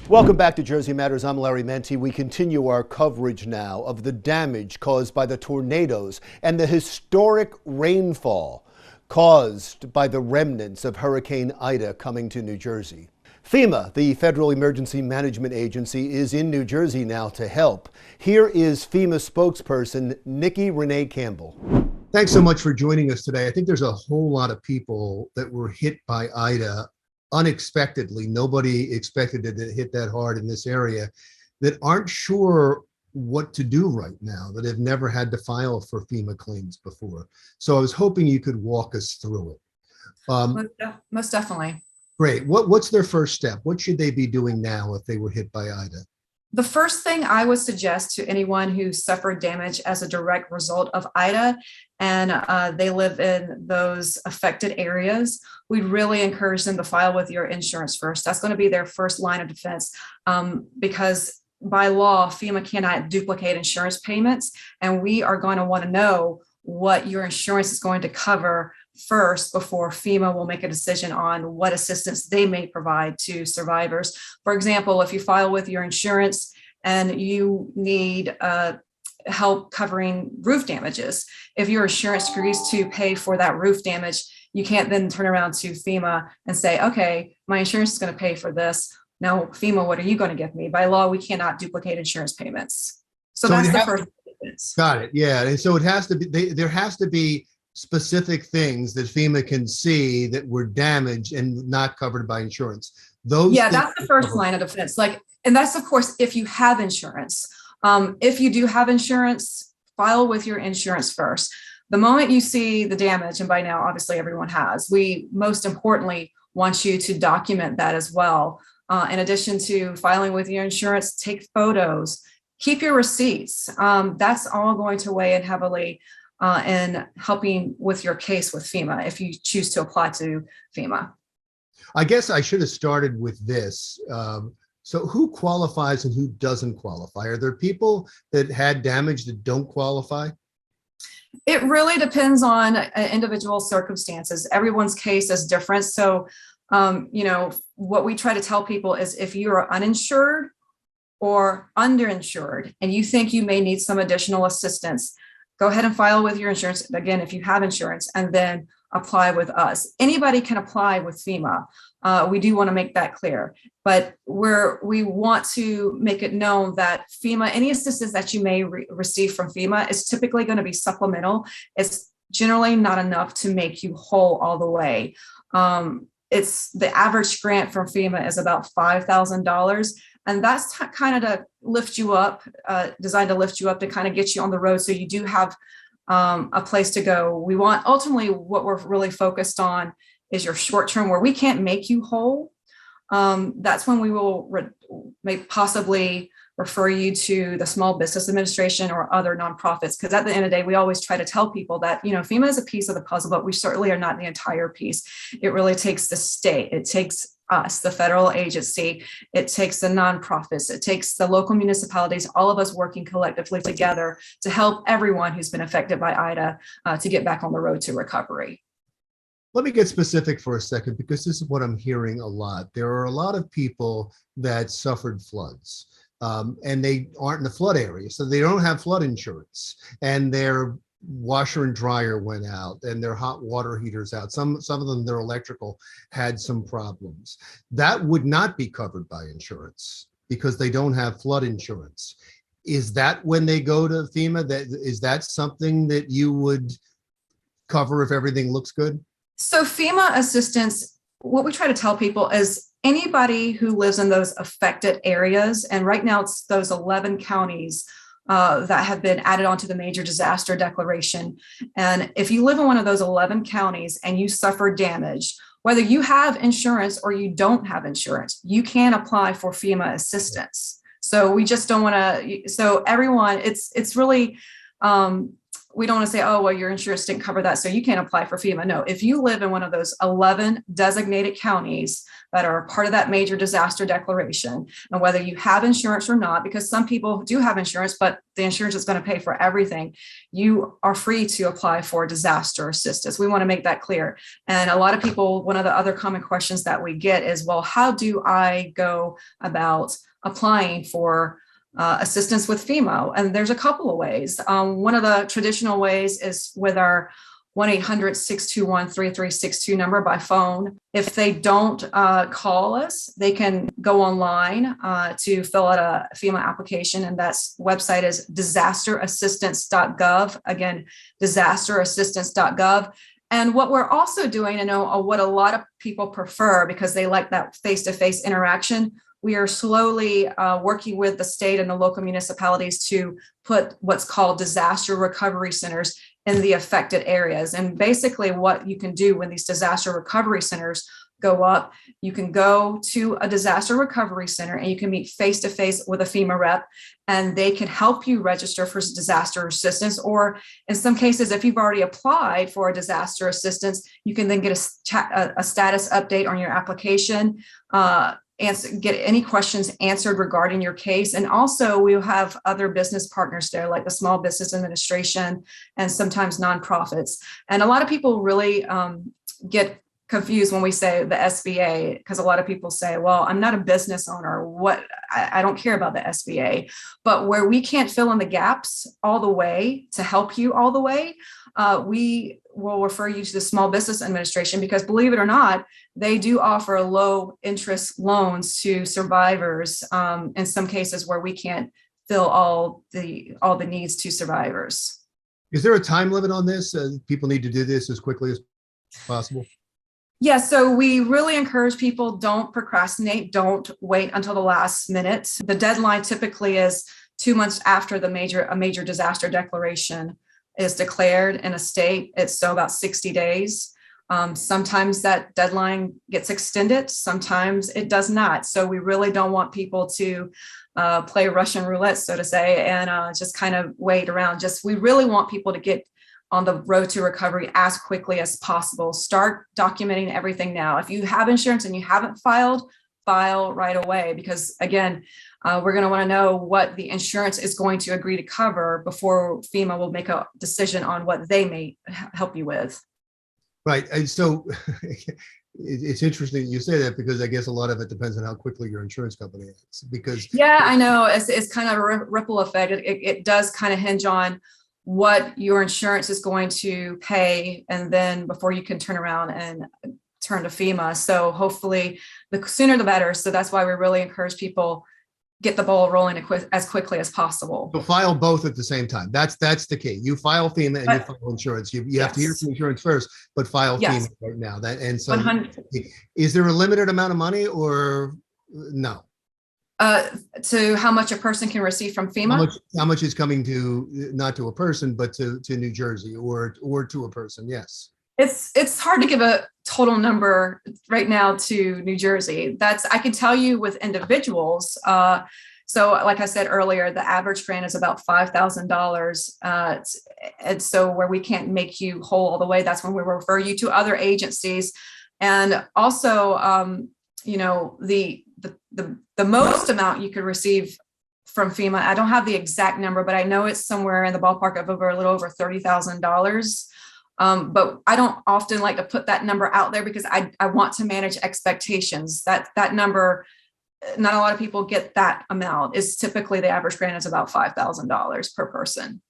Welcome back to Jersey Matters. I'm Larry Menti. We continue our coverage now of the damage caused by the tornadoes and the historic rainfall caused by the remnants of Hurricane Ida coming to New Jersey. FEMA, the Federal Emergency Management Agency, is in New Jersey now to help. Here is FEMA spokesperson Nikki Renae Campbell. Thanks so much for joining us today. I think there's a whole lot of people that were hit by Ida unexpectedly. Nobody expected it to hit that hard in this area, that aren't sure what to do right now, that have never had to file for FEMA claims before. So I was hoping you could walk us through it. Most definitely. Great. What's their first step? What should they be doing now if they were hit by Ida? The first thing I would suggest to anyone who suffered damage as a direct result of Ida and they live in those affected areas, we'd really encourage them to file with your insurance first. That's going to be their first line of defense because by law, FEMA cannot duplicate insurance payments, and we are going to want to know what your insurance is going to cover first before FEMA will make a decision on what assistance they may provide to survivors. For example, if you file with your insurance and you need help covering roof damages, if your insurance agrees to pay for that roof damage, you can't then turn around to FEMA and say, okay, my insurance is going to pay for this. Now, FEMA, what are you going to give me? By law, we cannot duplicate insurance payments. So that's the first defense. Got it. Yeah. And so it has to be, there has to be specific things that FEMA can see that were damaged and not covered by insurance. That's the first line of defense. And that's, of course, if you have insurance. If you do have insurance, file with your insurance first. The moment you see the damage, and by now, obviously everyone has, we most importantly want you to document that as well. In addition to filing with your insurance, take photos, keep your receipts. That's all going to weigh in heavily in helping with your case with FEMA if you choose to apply to FEMA. I guess I should have started with this. So who qualifies and who doesn't qualify? Are there people that had damage that don't qualify? It really depends on individual circumstances. Everyone's case is different. So, what we try to tell people is if you are uninsured or underinsured and you think you may need some additional assistance, go ahead and file with your insurance, again, if you have insurance, and then apply with us. Anybody can apply with FEMA. We do want to make that clear, but we want to make it known that FEMA, any assistance that you may receive from FEMA is typically going to be supplemental. It's generally not enough to make you whole all the way. It's the average grant from FEMA is about $5,000. And that's kind of to lift you up, designed to lift you up to kind of get you on the road so you do have a place to go. We want, ultimately, what we're really focused on is your short term where we can't make you whole. That's when we will possibly refer you to the Small Business Administration or other nonprofits. Because at the end of the day, we always try to tell people that, FEMA is a piece of the puzzle, but we certainly are not the entire piece. It really takes the state. It takes us, the federal agency, it takes the nonprofits, it takes the local municipalities, all of us working collectively together to help everyone who's been affected by Ida to get back on the road to recovery. Let me get specific for a second, because this is what I'm hearing a lot. There are a lot of people that suffered floods and they aren't in the flood area, so they don't have flood insurance, and their washer and dryer went out and their hot water heaters out. Some of them, their electrical had some problems. That would not be covered by insurance because they don't have flood insurance. Is that when they go to FEMA? Is that something that you would cover if everything looks good? So FEMA assistance, what we try to tell people is anybody who lives in those affected areas, and right now it's those 11 counties that have been added onto the major disaster declaration. And if you live in one of those 11 counties and you suffer damage, whether you have insurance or you don't have insurance, you can apply for FEMA assistance. So we just don't want to, so everyone, it's really, we don't want to say, oh, well, your insurance didn't cover that, so you can't apply for FEMA. No, if you live in one of those 11 designated counties that are part of that major disaster declaration, and whether you have insurance or not, because some people do have insurance, but the insurance is going to pay for everything, you are free to apply for disaster assistance. We want to make that clear. And a lot of people, one of the other common questions that we get is, well, how do I go about applying for assistance with FEMA? And there's a couple of ways. One of the traditional ways is with our 1-800-621-3362 number by phone. If they don't call us, they can go online to fill out a FEMA application, and that website is disasterassistance.gov. Again, disasterassistance.gov. And what we're also doing, I know what a lot of people prefer because they like that face-to-face interaction, we are slowly working with the state and the local municipalities to put what's called disaster recovery centers in the affected areas. And basically what you can do when these disaster recovery centers go up, you can go to a disaster recovery center and you can meet face-to-face with a FEMA rep, and they can help you register for disaster assistance. Or in some cases, if you've already applied for a disaster assistance, you can then get a status update on your application, get any questions answered regarding your case. And also we'll have other business partners there, like the Small Business Administration and sometimes nonprofits. And a lot of people really get confused when we say the SBA, because a lot of people say, well, I'm not a business owner. I don't care about the SBA. But where we can't fill in the gaps all the way to help you all the way, we will refer you to the Small Business Administration, because believe it or not, they do offer low interest loans to survivors in some cases where we can't fill all the needs to survivors. Is there a time limit on this? People need to do this as quickly as possible? Yeah, so we really encourage people, don't procrastinate, don't wait until the last minute. The deadline typically is 2 months after a major disaster declaration is declared in a state. It's so about 60 days. Sometimes that deadline gets extended, sometimes it does not. So we really don't want people to play Russian roulette, so to say, and just kind of wait around. We really want people to get on the road to recovery as quickly as possible. Start documenting everything now. If you have insurance and you haven't filed, file right away, because again, we're going to want to know what the insurance is going to agree to cover before FEMA will make a decision on what they may help you with. Right. And so it's interesting you say that, because I guess a lot of it depends on how quickly your insurance company acts. Because yeah, I know it's kind of a ripple effect. It does kind of hinge on what your insurance is going to pay, and then before you can turn around and turn to FEMA. So hopefully the sooner the better. So that's why we really encourage people, get the ball rolling as quickly as possible. So file both at the same time. That's the key. You file FEMA and you file insurance. You have to hear from insurance first, but file FEMA right now. And so 100. Is there a limited amount of money or no? To how much a person can receive from FEMA? How much is coming to, not to a person, but to New Jersey or to a person? Yes. It's hard to give a total number right now to New Jersey. I can tell you with individuals. So like I said earlier, the average grant is about $5,000. And so where we can't make you whole all the way, that's when we refer you to other agencies. And also, the most amount you could receive from FEMA, I don't have the exact number, but I know it's somewhere in the ballpark of a little over $30,000. But I don't often like to put that number out there because I want to manage expectations. That number, not a lot of people get that amount. Is typically the average grant is about $5,000 per person.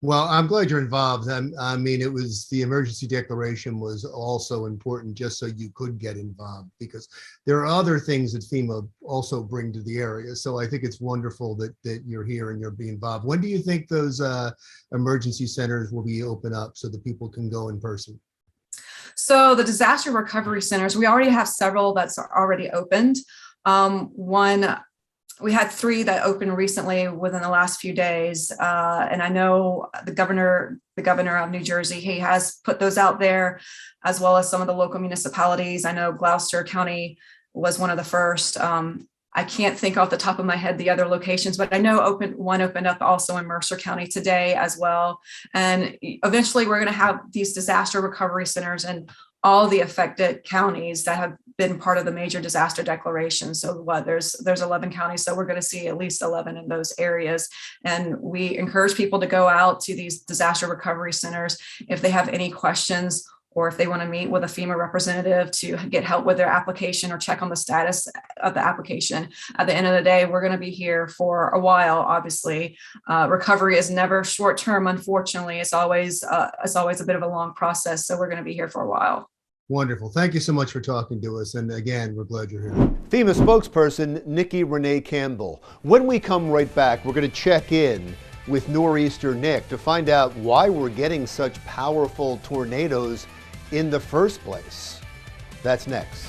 Well, I'm glad you're involved. I mean, it was the emergency declaration was also important just so you could get involved, because there are other things that FEMA also bring to the area. So I think it's wonderful that you're here and you're being involved. When do you think those emergency centers will be open up so that people can go in person? So the disaster recovery centers, we already have several that's already opened. We had 3 that opened recently within the last few days. And I know the governor of New Jersey, he has put those out there, as well as some of the local municipalities. I know Gloucester County was one of the first. I I can't think off the top of my head the other locations, but I know one opened up also in Mercer County today as well. And eventually we're going to have these disaster recovery centers in all the affected counties that have been part of the major disaster declaration. So there's 11 counties. So we're going to see at least 11 in those areas. And we encourage people to go out to these disaster recovery centers if they have any questions, or if they want to meet with a FEMA representative to get help with their application or check on the status of the application. At the end of the day, we're going to be here for a while. Obviously, recovery is never short term. Unfortunately, it's always a bit of a long process. So we're going to be here for a while. Wonderful. Thank you so much for talking to us. And again, we're glad you're here. FEMA spokesperson Nikki Renae Campbell. When we come right back, we're going to check in with Nor'easter Nick to find out why we're getting such powerful tornadoes in the first place. That's next.